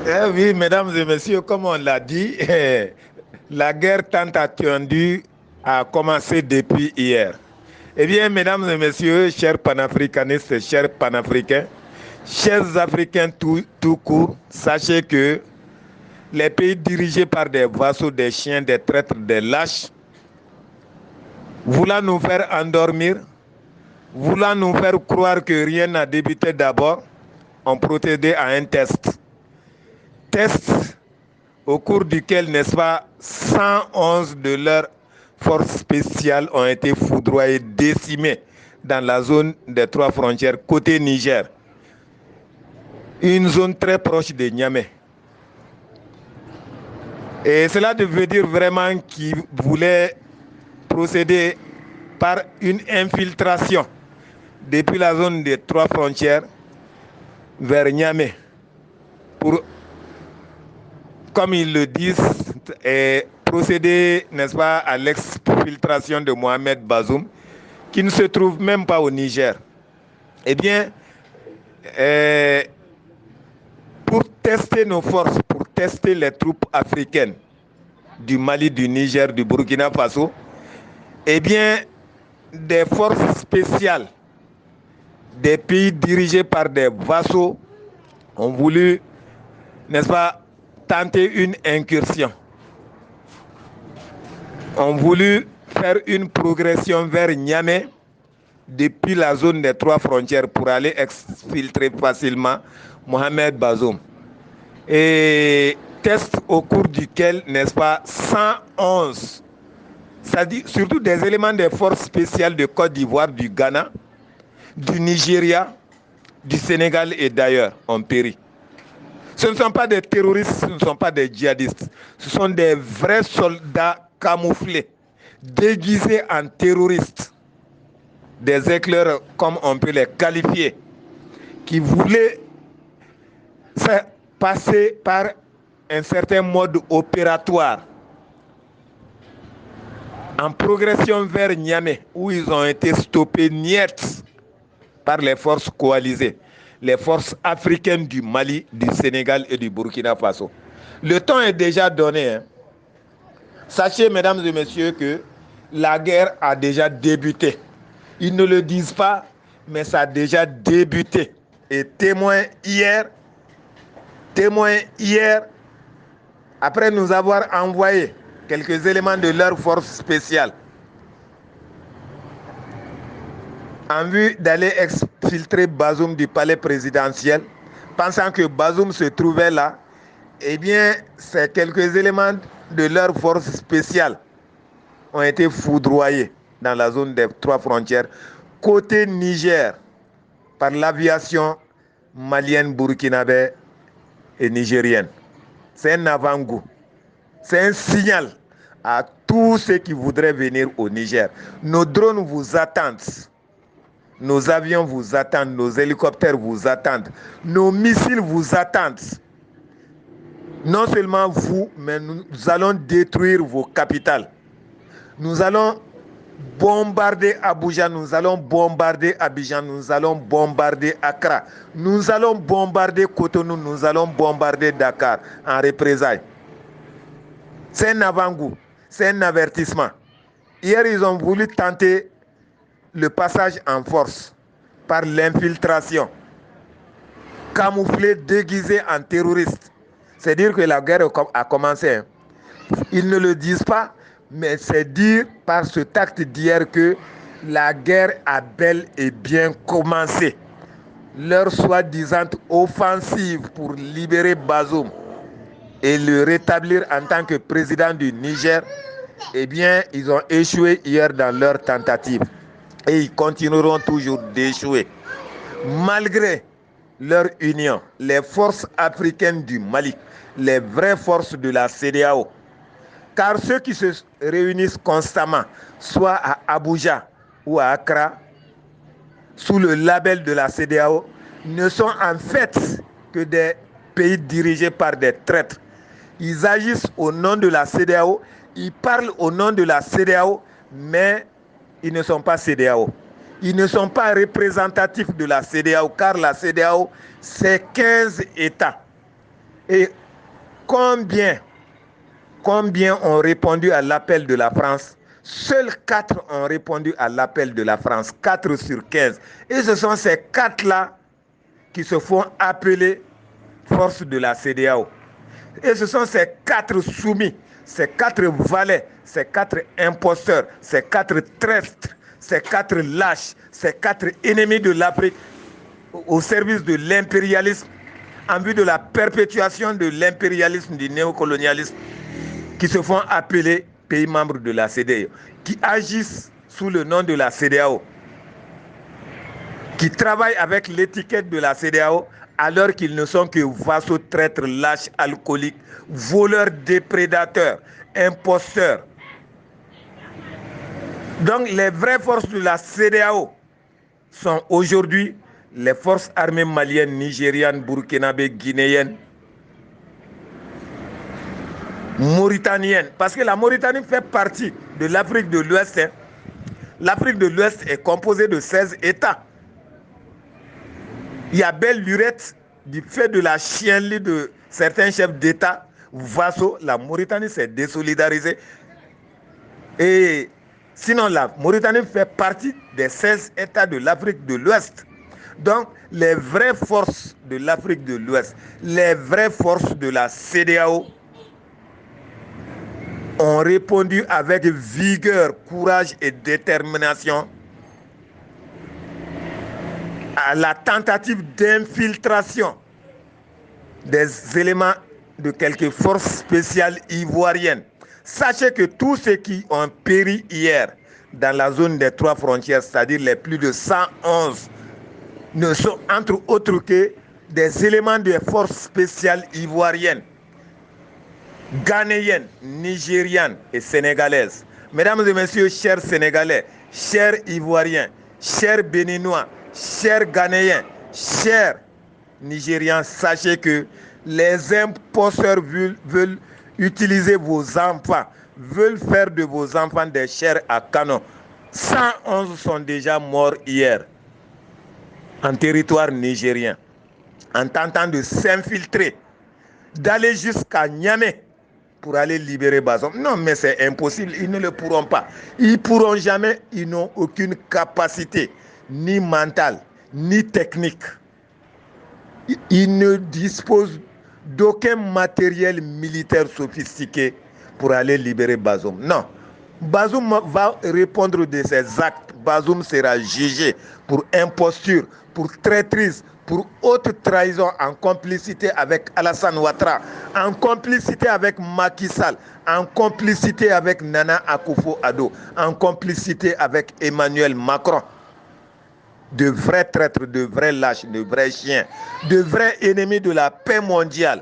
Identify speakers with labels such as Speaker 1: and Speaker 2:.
Speaker 1: Oui, mesdames et messieurs, comme on l'a dit, la guerre tant attendue a commencé depuis hier. Eh bien, mesdames et messieurs, chers panafricanistes, chers panafricains, chers Africains tout court, sachez que les pays dirigés par des vassaux, des chiens, des traîtres, des lâches, voulant nous faire endormir, voulant nous faire croire que rien n'a débuté d'abord, ont procédé à un test. Test au cours duquel, n'est-ce pas, 111 de leurs forces spéciales ont été foudroyées, décimées dans la zone des trois frontières côté Niger, une zone très proche de Niamey. Et cela veut dire vraiment qu'ils voulaient procéder par une infiltration depuis la zone des trois frontières vers Niamey pour, comme ils le disent, procéder, n'est-ce pas, à l'exfiltration de Mohamed Bazoum, qui ne se trouve même pas au Niger. Eh bien, pour tester nos forces, pour tester les troupes africaines du Mali, du Niger, du Burkina Faso, eh bien, des forces spéciales des pays dirigés par des vassaux ont voulu, n'est-ce pas, tenter une incursion. Ont voulu faire une progression vers Niamey depuis la zone des trois frontières pour aller exfiltrer facilement Mohamed Bazoum. Et test au cours duquel, n'est-ce pas, 111, c'est-à-dire surtout des éléments des forces spéciales de Côte d'Ivoire, du Ghana, du Nigeria, du Sénégal et d'ailleurs ont péri. Ce ne sont pas des terroristes, ce ne sont pas des djihadistes, ce sont des vrais soldats camouflés, déguisés en terroristes, des éclaireurs comme on peut les qualifier, qui voulaient passer par un certain mode opératoire en progression vers Niamey, où ils ont été stoppés net par les forces coalisées, les forces africaines du Mali, du Sénégal et du Burkina Faso. Le temps est déjà donné. Hein. Sachez, mesdames et messieurs, que la guerre a déjà débuté. Ils ne le disent pas, mais ça a déjà débuté. Et témoin hier, après nous avoir envoyé quelques éléments de leur force spéciale, en vue d'aller exfiltrer Bazoum du palais présidentiel, pensant que Bazoum se trouvait là, eh bien, ces quelques éléments de leur force spéciale ont été foudroyés dans la zone des trois frontières, côté Niger, par l'aviation malienne, burkinabé et nigérienne. C'est un avant-goût. C'est un signal à tous ceux qui voudraient venir au Niger. Nos drones vous attendent. Nos avions vous attendent, nos hélicoptères vous attendent, nos missiles vous attendent. Non seulement vous, mais nous allons détruire vos capitales. Nous allons bombarder Abuja, nous allons bombarder Abidjan, nous allons bombarder Accra, nous allons bombarder Cotonou, nous allons bombarder Dakar en représailles. C'est un avant-goût, c'est un avertissement. Hier, ils ont voulu tenter le passage en force par l'infiltration, camouflé, déguisé en terroriste. C'est dire que la guerre a commencé. Ils ne le disent pas, mais c'est dire par cet acte d'hier que la guerre a bel et bien commencé. Leur soi-disant offensive pour libérer Bazoum et le rétablir en tant que président du Niger, eh bien, ils ont échoué hier dans leur tentative. Et ils continueront toujours d'échouer. Malgré leur union, les forces africaines du Mali, les vraies forces de la CEDEAO, car ceux qui se réunissent constamment, soit à Abuja ou à Accra, sous le label de la CEDEAO, ne sont en fait que des pays dirigés par des traîtres. Ils agissent au nom de la CEDEAO, ils parlent au nom de la CEDEAO, mais ils ne sont pas CEDEAO. Ils ne sont pas représentatifs de la CEDEAO, car la CEDEAO, c'est 15 États. Et combien ont répondu à l'appel de la France? Seuls 4 ont répondu à l'appel de la France, 4 sur 15. Et ce sont ces 4-là qui se font appeler forces de la CEDEAO. Et ce sont ces 4 soumis, ces 4 valets, ces 4 imposteurs, ces 4 traîtres, ces 4 lâches, ces 4 ennemis de l'Afrique au service de l'impérialisme, en vue de la perpétuation de l'impérialisme, du néocolonialisme, qui se font appeler pays membres de la CEDEAO, qui agissent sous le nom de la CEDEAO, qui travaillent avec l'étiquette de la CEDEAO, alors qu'ils ne sont que vassaux, traîtres, lâches, alcooliques, voleurs, déprédateurs, imposteurs. Donc les vraies forces de la CEDEAO sont aujourd'hui les forces armées maliennes, nigérianes, burkinabées, guinéennes, mauritaniennes. Parce que la Mauritanie fait partie de l'Afrique de l'Ouest. L'Afrique de l'Ouest est composée de 16 États. Il y a belle lurette du fait de la chienlit de certains chefs d'État vassaux. La Mauritanie s'est désolidarisée. Et sinon, la Mauritanie fait partie des 16 États de l'Afrique de l'Ouest. Donc, les vraies forces de l'Afrique de l'Ouest, les vraies forces de la CEDEAO ont répondu avec vigueur, courage et détermination à la tentative d'infiltration des éléments de quelques forces spéciales ivoiriennes. Sachez que tous ceux qui ont péri hier dans la zone des 3 frontières, c'est-à-dire les plus de 111, ne sont entre autres que des éléments des forces spéciales ivoiriennes, ghanéennes, nigérianes et sénégalaises. Mesdames et messieurs, chers Sénégalais, chers Ivoiriens, chers Béninois, chers Ghanéens, chers Nigérians, sachez que les imposteurs veulent utiliser vos enfants, veulent faire de vos enfants des chairs à canon. 111 sont déjà morts hier en territoire nigérien, en tentant de s'infiltrer, d'aller jusqu'à Niamey pour aller libérer Bazoum. Non, mais c'est impossible, ils ne le pourront pas. Ils ne pourront jamais, ils n'ont aucune capacité, ni mentale, ni technique. Ils ne disposent d'aucun matériel militaire sophistiqué pour aller libérer Bazoum. Non. Bazoum va répondre de ses actes. Bazoum sera jugé pour imposture, pour traîtrise, pour haute trahison en complicité avec Alassane Ouattara, en complicité avec Macky Sall, en complicité avec Nana Akufo-Addo, en complicité avec Emmanuel Macron. De vrais traîtres, de vrais lâches, de vrais chiens, de vrais ennemis de la paix mondiale.